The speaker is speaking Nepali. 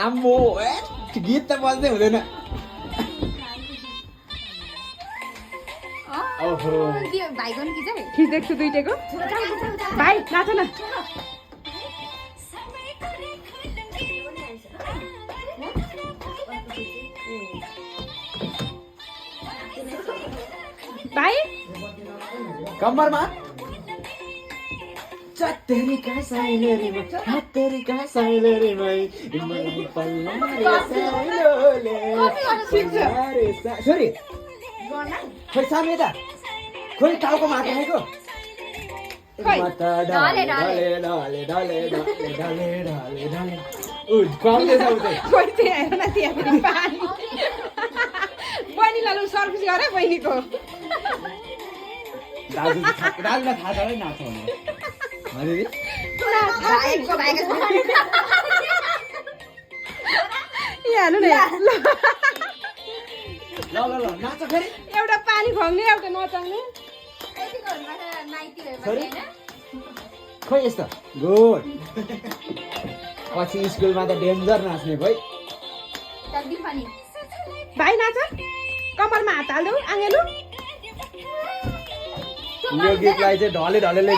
आम्मो गीत त बज्दै हुँदैन ओहो भाइको नि खिच है खिचेको छु दुइटैको भाइ नाच न भाइ कम्मरमा चत्तेरी का साइलेरीमा चत्तेरी का साइलेरीमा इमली पल्लारे साइलोले पल्लारे छोरी खोइ सामे त खोइ टाउको माथि आएको माता डाले डाले डाले डाले डाले डाले डाले डाले उ कमले जाउँदै खोइ चाहिँ आएन त्यहाँ फेरि पानी बहिनीलाई लु सर्भिस गरे बहिनीको दाजुलाई थाहा छ है नाच्छ भने हजुर भाइको यहाँ हाल्नु न ल ल ल नाच फेरि एउटा पानी खुवाउने एउटा नचाउने खोइ यस्तो गुड पछि स्कुलमा त डेन्जर नाच्ने खोइ भाइ नाच कपालमा हात हाल्नु आँगेलु यो गीतलाई चाहिँ ढले ढलेले